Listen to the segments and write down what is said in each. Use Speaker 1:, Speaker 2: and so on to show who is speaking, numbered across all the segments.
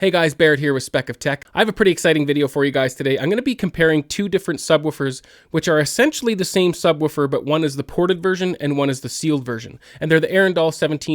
Speaker 1: Hey guys, Barrett here with Spec of Tech. I have a pretty exciting video for you guys today. I'm going to be comparing two different subwoofers, which are essentially the same subwoofer, but one is the ported version and one is the sealed version. And they're the Arendal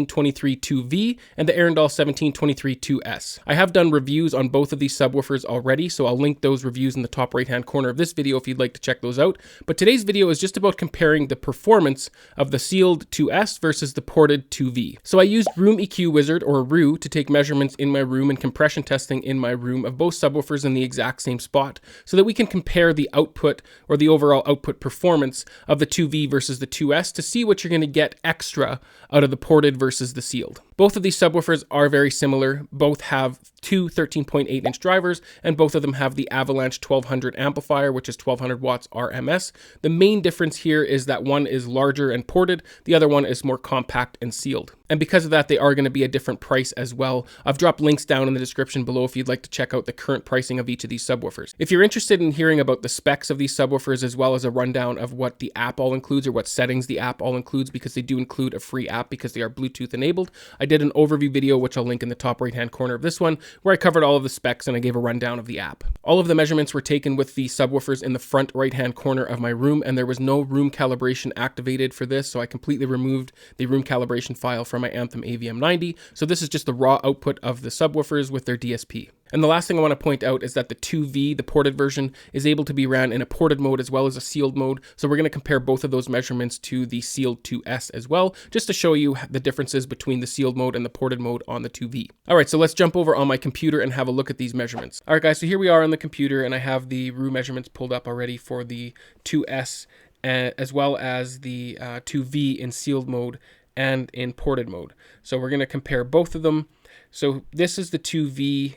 Speaker 1: 1723-2V and the Arendal 1723-2S. I have done reviews on both of these subwoofers already, so I'll link those reviews in the top right-hand corner of this video if you'd like to check those out. But today's video is just about comparing the performance of the sealed 2S versus the ported 2V. So I used Room EQ Wizard, or RU, to take measurements in my room and compression testing in my room of both subwoofers in the exact same spot so that we can compare the output or the overall output performance of the 2V versus the 2S to see what you're going to get extra out of the ported versus the sealed. Both of these subwoofers are very similar. Both have two 13.8-inch drivers, and both of them have the Avalanche 1200 amplifier, which is 1200 watts RMS. The main difference here is that one is larger and ported, the other one is more compact and sealed. And because of that, they are going to be a different price as well. I've dropped links down in the description below if you'd like to check out the current pricing of each of these subwoofers. If you're interested in hearing about the specs of these subwoofers as well as a rundown of what the app all includes or what settings the app all includes, because they do include a free app because they are Bluetooth enabled, I did an overview video, which I'll link in the top right-hand corner of this one, where I covered all of the specs and I gave a rundown of the app. All of the measurements were taken with the subwoofers in the front right-hand corner of my room, and there was no room calibration activated for this, so I completely removed the room calibration file from my Anthem AVM90. So this is just the raw output of the subwoofers with their DSP. And the last thing I want to point out is that the 2V, the ported version, is able to be ran in a ported mode as well as a sealed mode. So we're going to compare both of those measurements to the sealed 2S as well, just to show you the differences between the sealed mode and the ported mode on the 2V. All right, so let's jump over on my computer and have a look at these measurements. All right, guys, so here we are on the computer, and I have the RU measurements pulled up already for the 2S as well as the 2V in sealed mode and in ported mode. So we're going to compare both of them. So this is the 2V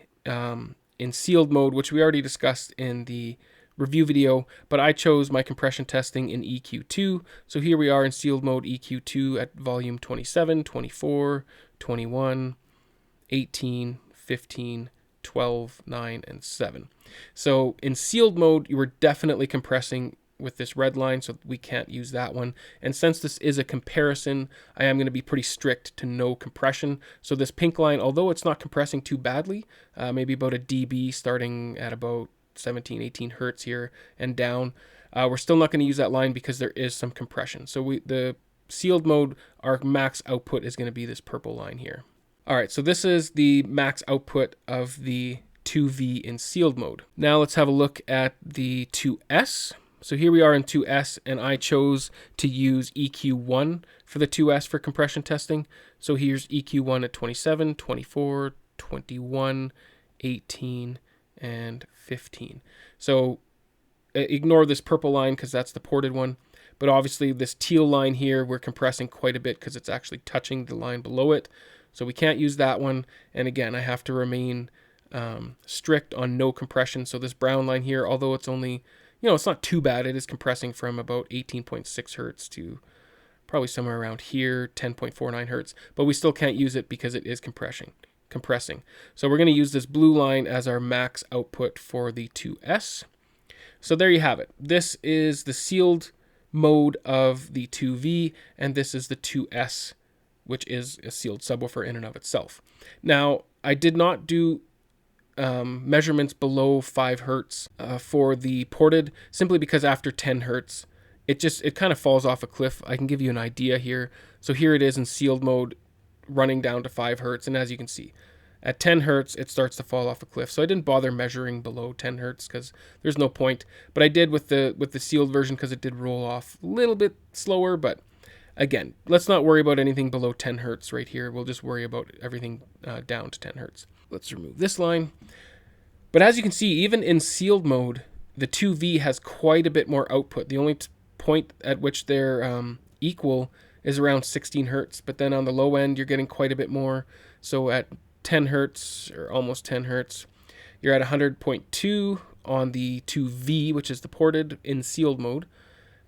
Speaker 1: in sealed mode, which we already discussed in the review video, but I chose my compression testing in EQ2. So here we are in sealed mode EQ2 at volume 27, 24, 21, 18, 15, 12, 9, and 7. So in sealed mode, you were definitely compressing with this red line, so we can't use that one. And since this is a comparison, I am going to be pretty strict to no compression. So this pink line, although it's not compressing too badly, maybe about a dB starting at about 17, 18 hertz here and down, we're still not going to use that line because there is some compression. So the sealed mode, our max output is going to be this purple line here. All right, so this is the max output of the 2V in sealed mode. Now let's have a look at the 2S. So here we are in 2S, and I chose to use EQ1 for the 2S for compression testing. So here's EQ1 at 27, 24, 21, 18, and 15. So ignore this purple line because that's the ported one. But obviously this teal line here, we're compressing quite a bit because it's actually touching the line below it. So we can't use that one. And again, I have to remain strict on no compression. So this brown line here, although it's only, it's not too bad. It is compressing from about 18.6 hertz to probably somewhere around here, 10.49 hertz. But we still can't use it because it is compressing. So we're going to use this blue line as our max output for the 2S. So there you have it. This is the sealed mode of the 2V, and this is the 2S, which is a sealed subwoofer in and of itself. Now, I did not do measurements below 5 hertz for the ported, simply because after 10 hertz, it kind of falls off a cliff. I can give you an idea here. So here it is in sealed mode, running down to 5 hertz, and as you can see, at 10 hertz, it starts to fall off a cliff. So I didn't bother measuring below 10 hertz because there's no point. But I did with the sealed version because it did roll off a little bit slower. But again, let's not worry about anything below 10 hertz right here. We'll just worry about everything down to 10 hertz. Let's remove this line. But as you can see, even in sealed mode, the 2V has quite a bit more output. The only point at which they're equal is around 16 hertz. But then on the low end, you're getting quite a bit more. So at 10 hertz, or almost 10 hertz, you're at 100.2 on the 2V, which is the ported in sealed mode.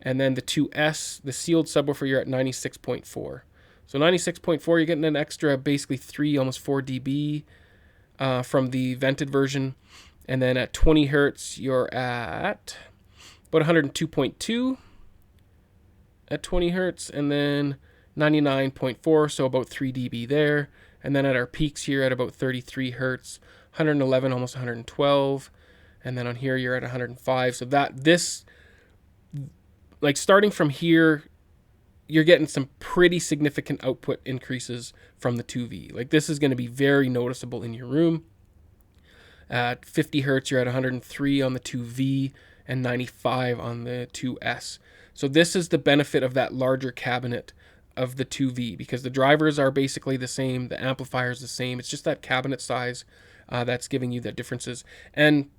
Speaker 1: And then the 2S, the sealed subwoofer, you're at 96.4. So 96.4, you're getting an extra basically 3, almost 4 dB from the vented version. And then at 20 hertz, you're at about 102.2 at 20 hertz, and then 99.4, so about 3 dB there. And then at our peaks here at about 33 hertz, 111, almost 112. And then on here, you're at 105. So like starting from here, you're getting some pretty significant output increases from the 2V. Like this is going to be very noticeable in your room. At 50 hertz, you're at 103 on the 2V and 95 on the 2S. So this is the benefit of that larger cabinet of the 2V, because the drivers are basically the same, the amplifier is the same. It's just that cabinet size that's giving you the differences. And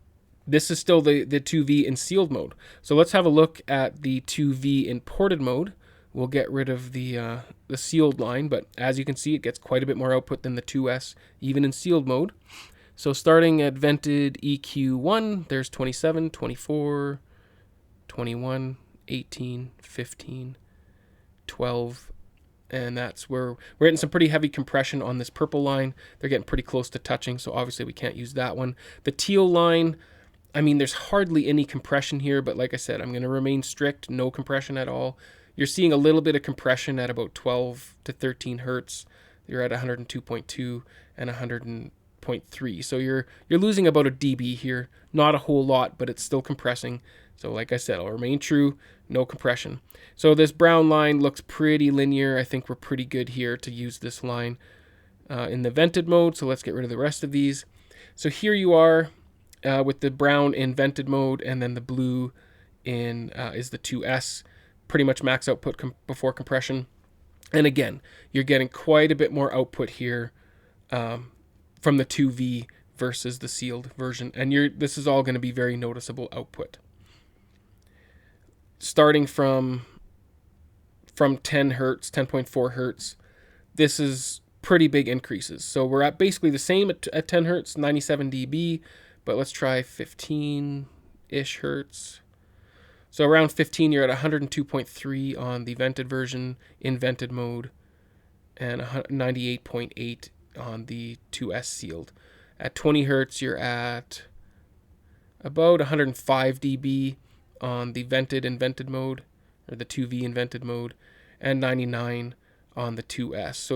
Speaker 1: this is still the 2V in sealed mode. So let's have a look at the 2V in ported mode. We'll get rid of the sealed line, but as you can see, it gets quite a bit more output than the 2S, even in sealed mode. So starting at vented EQ1, there's 27, 24, 21, 18, 15, 12, and that's where we're getting some pretty heavy compression on this purple line. They're getting pretty close to touching, so obviously we can't use that one. The teal line, I mean, there's hardly any compression here, but like I said, I'm going to remain strict, no compression at all. You're seeing a little bit of compression at about 12 to 13 hertz. You're at 102.2 and 100.3. So you're losing about a dB here. Not a whole lot, but it's still compressing. So like I said, I'll remain true, no compression. So this brown line looks pretty linear. I think we're pretty good here to use this line in the vented mode. So let's get rid of the rest of these. So here you are with the brown in vented mode, and then the blue in is the 2S. Pretty much max output before compression. And again, you're getting quite a bit more output here from the 2V versus the sealed version. And this is all going to be very noticeable output. Starting from 10 hertz, 10.4 hertz, this is pretty big increases. So we're at basically the same at 10 hertz, 97 dB, but let's try 15-ish hertz. So around 15, you're at 102.3 on the vented version in vented mode, and 98.8 on the 2S sealed. At 20 hertz, you're at about 105 dB on the vented and vented mode, or the 2V in vented mode, and 99 on the 2S. So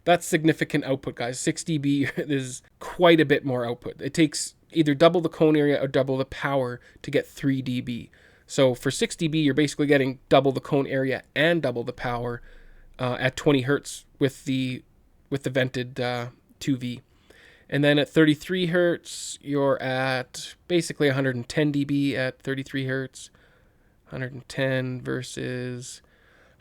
Speaker 1: that's significant output, guys. 6 dB is quite a bit more output. It takes either double the cone area or double the power to get 3 dB. So for 6 dB, you're basically getting double the cone area and double the power at 20 hertz with the vented 2V. And then at 33 hertz, you're at basically 110 dB at 33 hertz. 110 versus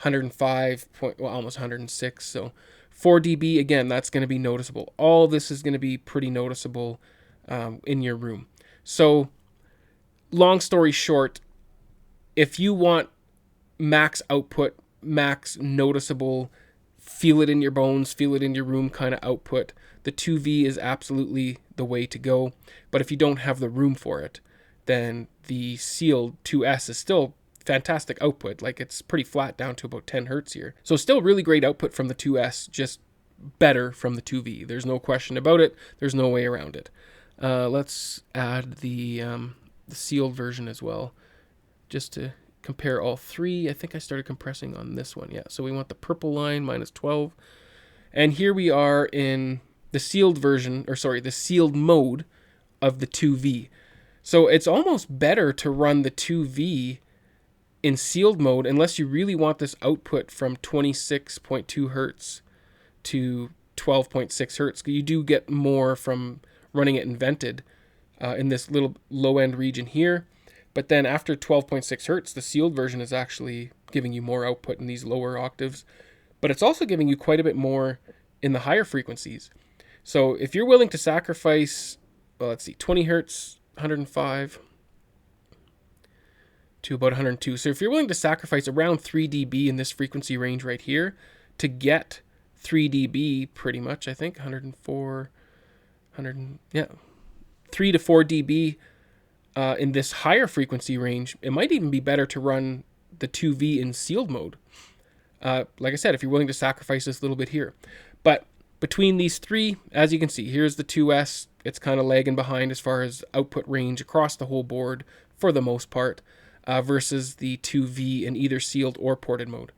Speaker 1: 105, almost 106. So 4 dB, again, that's going to be noticeable. All this is going to be pretty noticeable in your room. So long story short, if you want max output, max noticeable, feel it in your bones, feel it in your room kind of output, the 2V is absolutely the way to go. But if you don't have the room for it, then the sealed 2S is still fantastic output. Like, it's pretty flat down to about 10 hertz here. So still really great output from the 2S, just better from the 2V. There's no question about it. There's no way around it. Let's add the sealed version as well, just to compare all three. I think I started compressing on this one. Yeah, so we want the purple line, minus 12. And here we are in the sealed version, or sorry, the sealed mode of the 2V. So it's almost better to run the 2V in sealed mode unless you really want this output from 26.2 hertz to 12.6 hertz. You do get more from running it in vented in this little low end region here. But then after 12.6 hertz, the sealed version is actually giving you more output in these lower octaves. But it's also giving you quite a bit more in the higher frequencies. So if you're willing to sacrifice, well, let's see, 20 hertz, 105 to about 102. So if you're willing to sacrifice around 3 dB in this frequency range right here to get 3 dB pretty much, I think, 104, 3 to 4 dB in this higher frequency range, it might even be better to run the 2V in sealed mode. Like I said, if you're willing to sacrifice this little bit here. But between these three, as you can see, here's the 2S. It's kind of lagging behind as far as output range across the whole board for the most part, versus the 2V in either sealed or ported mode.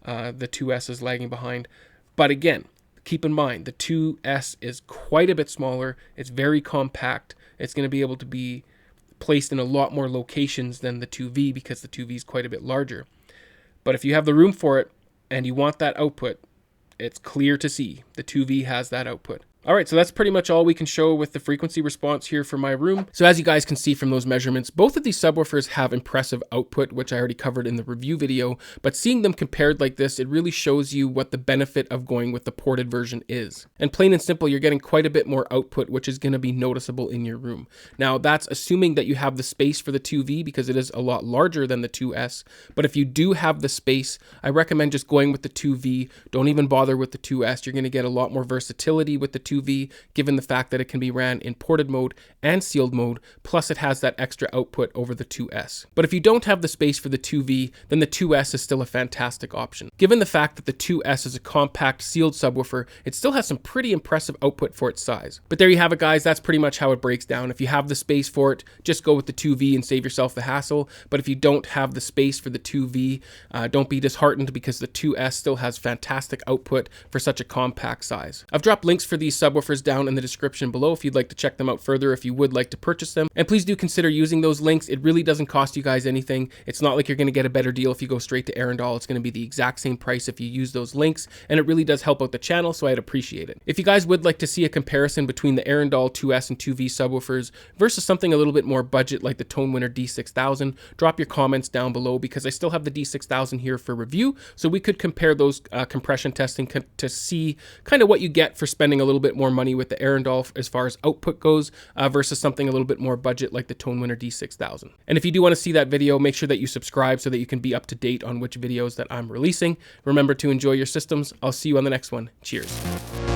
Speaker 1: The 2S is lagging behind. But again, keep in mind the 2S is quite a bit smaller. It's very compact. It's going to be able to be placed in a lot more locations than the 2V because the 2V is quite a bit larger. But if you have the room for it and you want that output, it's clear to see the 2V has that output. All right, so that's pretty much all we can show with the frequency response here for my room. So as you guys can see from those measurements, both of these subwoofers have impressive output, which I already covered in the review video, but seeing them compared like this, it really shows you what the benefit of going with the ported version is. And plain and simple, you're getting quite a bit more output, which is gonna be noticeable in your room. Now that's assuming that you have the space for the 2V because it is a lot larger than the 2S, but if you do have the space, I recommend just going with the 2V. Don't even bother with the 2S. You're gonna get a lot more versatility with the 2V, given the fact that it can be ran in ported mode and sealed mode, plus it has that extra output over the 2S. But if you don't have the space for the 2V, then the 2S is still a fantastic option. Given the fact that the 2S is a compact sealed subwoofer, it still has some pretty impressive output for its size. But there you have it, guys. That's pretty much how it breaks down. If you have the space for it, just go with the 2V and save yourself the hassle. But if you don't have the space for the 2V, don't be disheartened because the 2S still has fantastic output for such a compact size. I've dropped links for these subwoofers down in the description below if you'd like to check them out further, if you would like to purchase them. And please do consider using those links. It really doesn't cost you guys anything. It's not like you're going to get a better deal if you go straight to Arendal. It's going to be the exact same price if you use those links, and it really does help out the channel, so I'd appreciate it. If you guys would like to see a comparison between the Arendal 2S and 2V subwoofers versus something a little bit more budget like the TONEWINNER D6000, drop your comments down below because I still have the D6000 here for review, so we could compare those compression testing to see kind of what you get for spending a little bit more money with the Arendal as far as output goes versus something a little bit more budget like the TONEWINNER D6000. And if you do want to see that video, make sure that you subscribe so that you can be up to date on which videos that I'm releasing. Remember to enjoy your systems. I'll see you on the next one. Cheers.